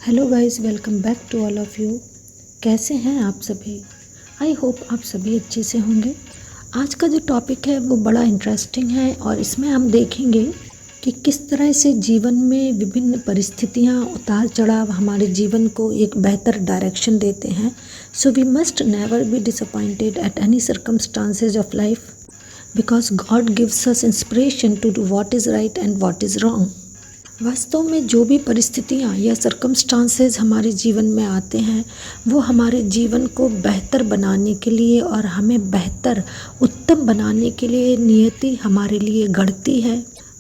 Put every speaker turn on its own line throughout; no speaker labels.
Hello guys, welcome back to all of you. कैसे हैं आप सभी? आई होप आप सभी अच्छे से होंगे। आज का जो टॉपिक है वो बड़ा इंटरेस्टिंग है और इसमें हम देखेंगे कि किस तरह से जीवन में विभिन्न परिस्थितियां, उतार चढ़ाव हमारे जीवन को एक बेहतर डायरेक्शन देते हैं। So we must never be disappointed at any circumstances of life because God gives us inspiration to do what is right and what is wrong. वास्तव में जो भी परिस्थितियाँ या सर्कमस्टांसेस हमारे जीवन में आते हैं वो हमारे जीवन को बेहतर बनाने के लिए और हमें बेहतर उत्तम बनाने के लिए नियति हमारे लिए गढ़ती है।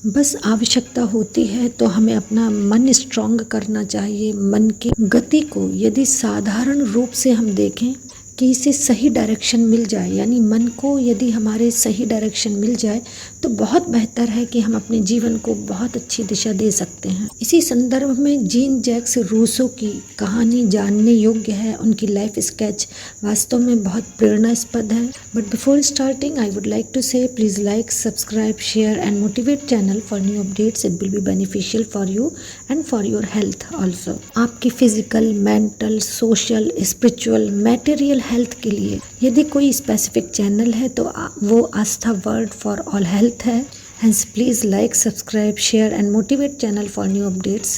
बस आवश्यकता होती है तो हमें अपना मन स्ट्रांग करना चाहिए। मन की गति को यदि साधारण रूप से हम देखें कि इसे सही डायरेक्शन मिल जाए, यानी मन को यदि हमारे सही डायरेक्शन मिल जाए तो बहुत बेहतर है कि हम अपने जीवन को बहुत अच्छी दिशा दे सकते हैं। इसी संदर्भ में जीन जैक्स रूसो की कहानी जानने योग्य है। उनकी लाइफ स्केच वास्तव में बहुत प्रेरणास्पद है। But before starting I would like to say please like, subscribe, share and motivate channel for new updates. It will be beneficial for you and for your health also. आपकी physical, mental, social, spiritual, material health के लिए यदि कोई specific channel है तो वो Aastha word for all health है। Hence please like, subscribe, share and motivate channel for new updates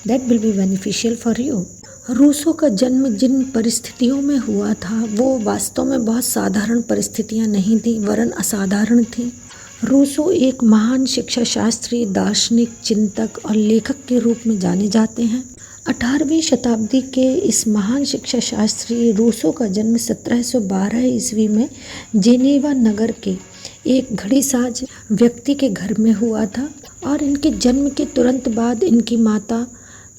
that will be beneficial for you। Rousseau का जन्म जिन परिस्थितियों में हुआ था वो वास्तव में बहुत साधारण परिस्थितियां नहीं थी, वरन असाधारण थी। रूसो एक महान शिक्षा शास्त्री, दार्शनिक, चिंतक और लेखक के रूप में जाने जाते हैं। 18वीं शताब्दी के इस महान शिक्षा शास्त्री रूसो का जन्म 1712 ईस्वी में जेनेवा नगर के एक घड़ीसाज व्यक्ति के घर में हुआ था और इनके जन्म के तुरंत बाद इनकी माता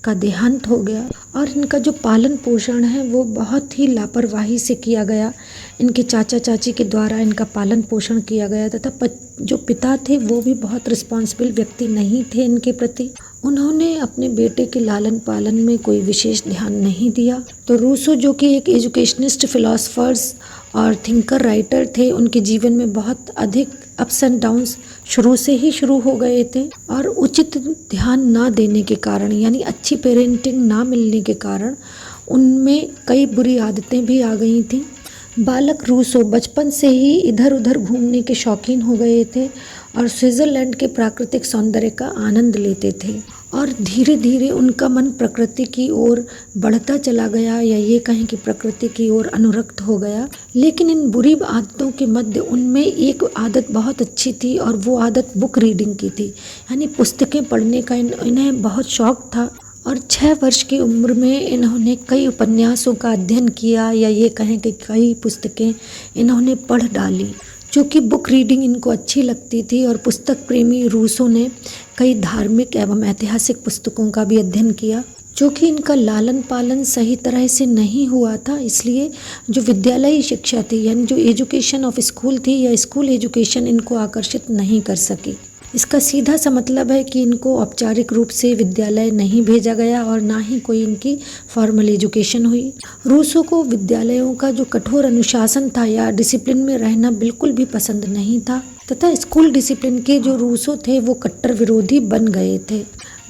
का देहांत हो गया और इनका जो पालन पोषण है वो बहुत ही लापरवाही से किया गया। इनके चाचा चाची के द्वारा इनका पालन पोषण किया गया तथा जो पिता थे वो भी बहुत रिस्पॉन्सिबल व्यक्ति नहीं थे इनके प्रति। उन्होंने अपने बेटे के लालन पालन में कोई विशेष ध्यान नहीं दिया। तो रूसो जो कि एक एजुकेशनिस्ट, फिलोसफर्स और थिंकर, राइटर थे, उनके जीवन में बहुत अधिक अप्स एंड डाउन्स शुरू से ही शुरू हो गए थे और उचित ध्यान ना देने के कारण, यानी अच्छी पेरेंटिंग ना मिलने के कारण उनमें कई बुरी आदतें भी आ गई थीं। बालक रूसो बचपन से ही इधर उधर घूमने के शौकीन हो गए थे और स्विट्ज़रलैंड के प्राकृतिक सौंदर्य का आनंद लेते थे और धीरे धीरे उनका मन प्रकृति की ओर बढ़ता चला गया, या ये कहें कि प्रकृति की ओर अनुरक्त हो गया। लेकिन इन बुरी आदतों के मध्य उनमें एक आदत बहुत अच्छी थी और वो आदत बुक रीडिंग की थी, यानी पुस्तकें पढ़ने का इन्हें बहुत शौक था। और 6 वर्ष की उम्र में इन्होंने कई उपन्यासों का अध्ययन किया, या ये कहें कि कई पुस्तकें इन्होंने पढ़ डाली। चूँकि बुक रीडिंग इनको अच्छी लगती थी और पुस्तक प्रेमी रूसो ने कई धार्मिक एवं ऐतिहासिक पुस्तकों का भी अध्ययन किया। चूँकि इनका लालन पालन सही तरह से नहीं हुआ था, इसलिए जो विद्यालयी शिक्षा थी, यानी जो एजुकेशन ऑफ स्कूल थी या स्कूल एजुकेशन, इनको आकर्षित नहीं कर सकी। इसका सीधा सा मतलब है कि इनको औपचारिक रूप से विद्यालय नहीं भेजा गया और ना ही कोई इनकी फॉर्मल एजुकेशन हुई। रूसो को विद्यालयों का जो कठोर अनुशासन था या डिसिप्लिन में रहना बिल्कुल भी पसंद नहीं था तथा स्कूल डिसिप्लिन के जो रूसो थे वो कट्टर विरोधी बन गए थे।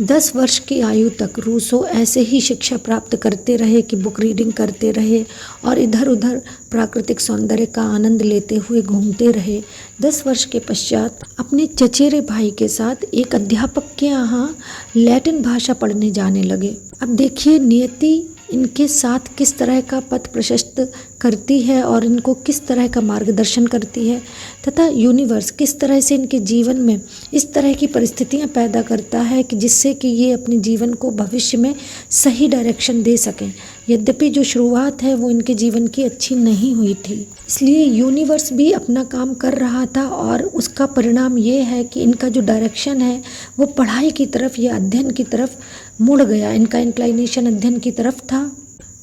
10 वर्ष की आयु तक रूसो ऐसे ही शिक्षा प्राप्त करते रहे कि बुक रीडिंग करते रहे और इधर उधर प्राकृतिक सौंदर्य का आनंद लेते हुए घूमते रहे। 10 वर्ष के पश्चात अपने चचेरे भाई के साथ एक अध्यापक के यहाँ लैटिन भाषा पढ़ने जाने लगे। अब देखिए नियति इनके साथ किस तरह का पथ प्रशस्त करती है और इनको किस तरह का मार्गदर्शन करती है तथा यूनिवर्स किस तरह से इनके जीवन में इस तरह की परिस्थितियां पैदा करता है कि जिससे कि ये अपने जीवन को भविष्य में सही डायरेक्शन दे सकें। यद्यपि जो शुरुआत है वो इनके जीवन की अच्छी नहीं हुई थी, इसलिए यूनिवर्स भी अपना काम कर रहा था और उसका परिणाम ये है कि इनका जो डायरेक्शन है वो पढ़ाई की तरफ या अध्ययन की तरफ मुड़ गया। इनका इंक्लाइनेशन अध्ययन की तरफ था।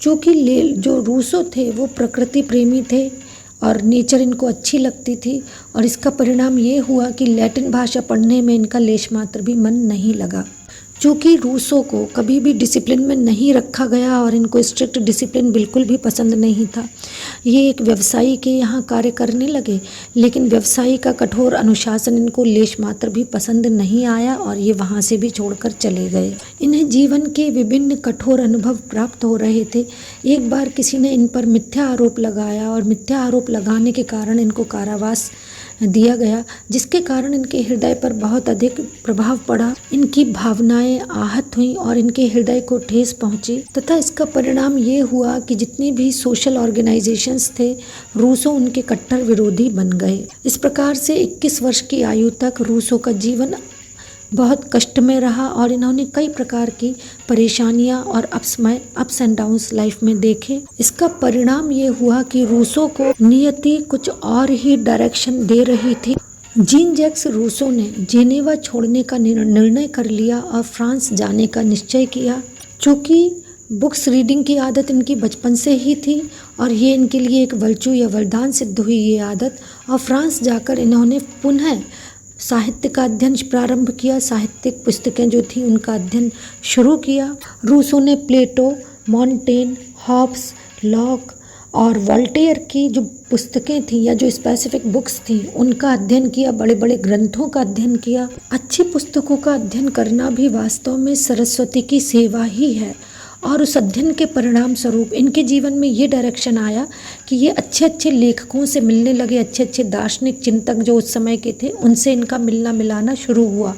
चूँकि जो रूसो थे वो प्रकृति प्रेमी थे और नेचर इनको अच्छी लगती थी और इसका परिणाम ये हुआ कि लैटिन भाषा पढ़ने में इनका लेश मात्र भी मन नहीं लगा। चूँकि रूसो को कभी भी डिसिप्लिन में नहीं रखा गया और इनको स्ट्रिक्ट डिसिप्लिन बिल्कुल भी पसंद नहीं था। ये एक व्यवसायी के यहाँ कार्य करने लगे, लेकिन व्यवसायी का कठोर अनुशासन इनको लेश मात्र भी पसंद नहीं आया और ये वहाँ से भी छोड़कर चले गए। इन्हें जीवन के विभिन्न कठोर अनुभव प्राप्त हो रहे थे। एक बार किसी ने इन पर मिथ्या आरोप लगाया और मिथ्या आरोप लगाने के कारण इनको कारावास दिया गया, जिसके कारण इनके हृदय पर बहुत अधिक प्रभाव पड़ा। इनकी भावनाएं आहत हुई और इनके हृदय को ठेस पहुंची तथा इसका परिणाम ये हुआ कि जितने भी सोशल ऑर्गेनाइजेशंस थे, रूसो उनके कट्टर विरोधी बन गए। इस प्रकार से 21 वर्ष की आयु तक रूसो का जीवन बहुत कष्ट में रहा और इन्होंने कई प्रकार की परेशानियां और अप्स एंड डाउन्स लाइफ में देखे। इसका परिणाम ये हुआ कि रूसो को नियति कुछ और ही डायरेक्शन दे रही थी। जीन जैक्स रूसो ने जेनेवा छोड़ने का निर्णय कर लिया और फ्रांस जाने का निश्चय किया। चूँकि बुक्स रीडिंग की आदत इनकी बचपन से ही थी और ये इनके लिए एक वर्चू या वरदान सिद्ध हुई ये आदत, और फ्रांस जाकर इन्होंने पुनः साहित्य का अध्ययन प्रारंभ किया। साहित्यिक पुस्तकें जो थी उनका अध्ययन शुरू किया। रूसो ने प्लेटो, मॉन्टेन, हॉब्स, लॉक और वोल्टेयर की जो पुस्तकें थी या जो स्पेसिफिक बुक्स थी उनका अध्ययन किया, बड़े बड़े ग्रंथों का अध्ययन किया। अच्छी पुस्तकों का अध्ययन करना भी वास्तव में सरस्वती की सेवा ही है और उस अध्ययन के परिणाम स्वरूप इनके जीवन में ये डायरेक्शन आया कि ये अच्छे अच्छे लेखकों से मिलने लगे। अच्छे अच्छे दार्शनिक चिंतक जो उस समय के थे उनसे इनका मिलना मिलाना शुरू हुआ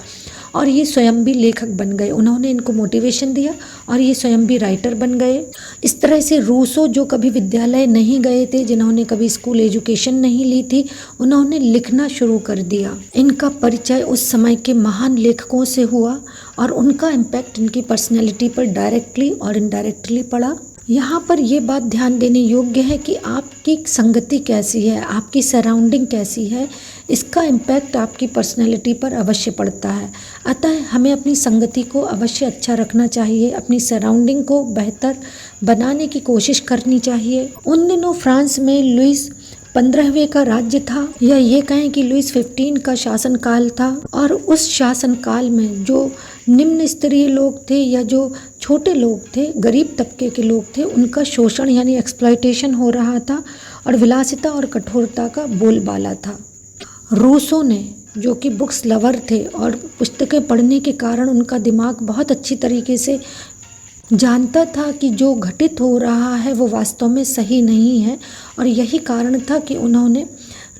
और ये स्वयं भी लेखक बन गए। उन्होंने इनको मोटिवेशन दिया और ये स्वयं भी राइटर बन गए। इस तरह से रूसो जो कभी विद्यालय नहीं गए थे, जिन्होंने कभी स्कूल एजुकेशन नहीं ली थी, उन्होंने लिखना शुरू कर दिया। इनका परिचय उस समय के महान लेखकों से हुआ और उनका इम्पैक्ट इनकी पर्सनैलिटी पर डायरेक्टली और इनडायरेक्टली पड़ा। यहाँ पर ये बात ध्यान देने योग्य है कि आपकी संगति कैसी है, आपकी सराउंडिंग कैसी है, इसका इम्पैक्ट आपकी पर्सनैलिटी पर अवश्य पड़ता है। अतः हमें अपनी संगति को अवश्य अच्छा रखना चाहिए, अपनी सराउंडिंग को बेहतर बनाने की कोशिश करनी चाहिए। उन दिनों फ्रांस में लुईस 15वें का राज्य था, या ये कहें कि लुईस 15 का शासनकाल था, और उस शासनकाल में जो निम्न स्तरीय लोग थे या जो छोटे लोग थे, गरीब तबके के लोग थे, उनका शोषण यानी एक्सप्लॉयटेशन हो रहा था और विलासिता और कठोरता का बोलबाला था। रूसो ने, जो कि बुक्स लवर थे और पुस्तकें पढ़ने के कारण उनका दिमाग बहुत अच्छी तरीके से जानता था कि जो घटित हो रहा है वो वास्तव में सही नहीं है, और यही कारण था कि उन्होंने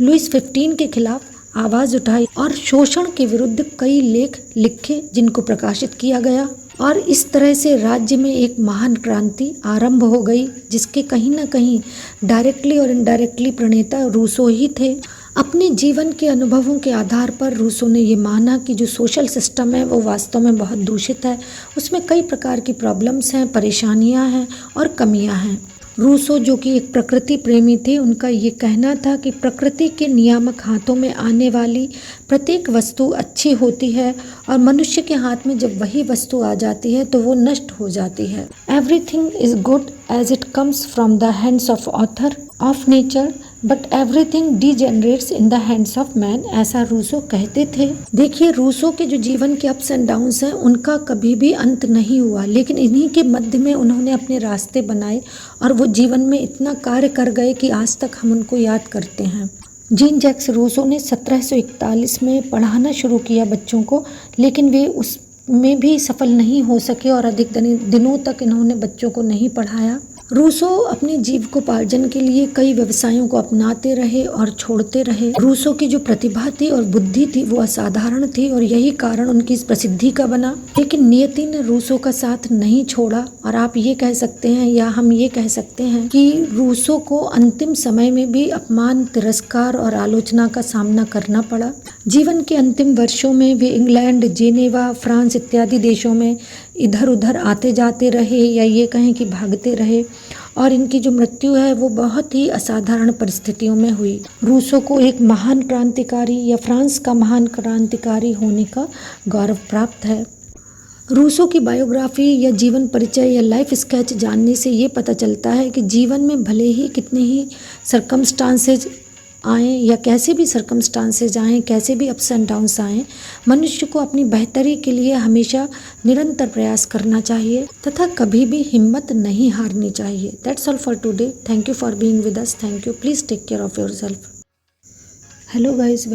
लुईस 15 के खिलाफ आवाज़ उठाई और शोषण के विरुद्ध कई लेख लिखे जिनको प्रकाशित किया गया, और इस तरह से राज्य में एक महान क्रांति आरंभ हो गई जिसके कहीं ना कहीं डायरेक्टली और इनडायरेक्टली प्रणेता रूसो ही थे। अपने जीवन के अनुभवों के आधार पर रूसो ने ये माना कि जो सोशल सिस्टम है वो वास्तव में बहुत दूषित है, उसमें कई प्रकार की प्रॉब्लम्स हैं, परेशानियां हैं और कमियां हैं। रूसो जो कि एक प्रकृति प्रेमी थे, उनका ये कहना था कि प्रकृति के नियामक हाथों में आने वाली प्रत्येक वस्तु अच्छी होती है और मनुष्य के हाथ में जब वही वस्तु आ जाती है तो वो नष्ट हो जाती है। Everything is good as it comes from the hands of author of nature, but everything degenerates in the hands of man, ऐसा रूसो कहते थे। देखिए, रूसो के जो जीवन के अप्स एंड डाउन्स हैं उनका कभी भी अंत नहीं हुआ, लेकिन इन्हीं के मध्य में उन्होंने अपने रास्ते बनाए और वो जीवन में इतना कार्य कर गए कि आज तक हम उनको याद करते हैं। जीन जैक्स रूसो ने 1741 में पढ़ाना शुरू किया बच्चों को, लेकिन वे उसमें भी सफल नहीं हो सके और अधिक दिनों तक इन्होंने बच्चों को नहीं पढ़ाया। रूसो अपने जीविकोपार्जन के लिए कई व्यवसायों को अपनाते रहे और छोड़ते रहे। रूसो की जो प्रतिभा थी और बुद्धि थी वो असाधारण थी और यही कारण उनकी इस प्रसिद्धि का बना, लेकिन नियति ने रूसो का साथ नहीं छोड़ा और आप ये कह सकते हैं या हम ये कह सकते हैं कि रूसो को अंतिम समय में भी अपमान, तिरस्कार और आलोचना का सामना करना पड़ा। जीवन के अंतिम वर्षों में वे इंग्लैंड, जेनेवा, फ्रांस इत्यादि देशों में इधर उधर आते जाते रहे या ये कहें कि भागते रहे, और इनकी जो मृत्यु है वो बहुत ही असाधारण परिस्थितियों में हुई। रूसो को एक महान क्रांतिकारी या फ्रांस का महान क्रांतिकारी होने का गौरव प्राप्त है। रूसो की बायोग्राफी या जीवन परिचय या लाइफ स्केच जानने से ये पता चलता है कि जीवन में भले ही कितने ही सरकमस्टांसेज आएँ या कैसे भी सर्कमस्टांसेज आएँ, कैसे भी अप्स एंड डाउन्स आएँ, मनुष्य को अपनी बेहतरी के लिए हमेशा निरंतर प्रयास करना चाहिए तथा कभी भी हिम्मत नहीं हारनी चाहिए। That's all for today. Thank you for being with us. Thank you. Please take care of yourself. Hello guys.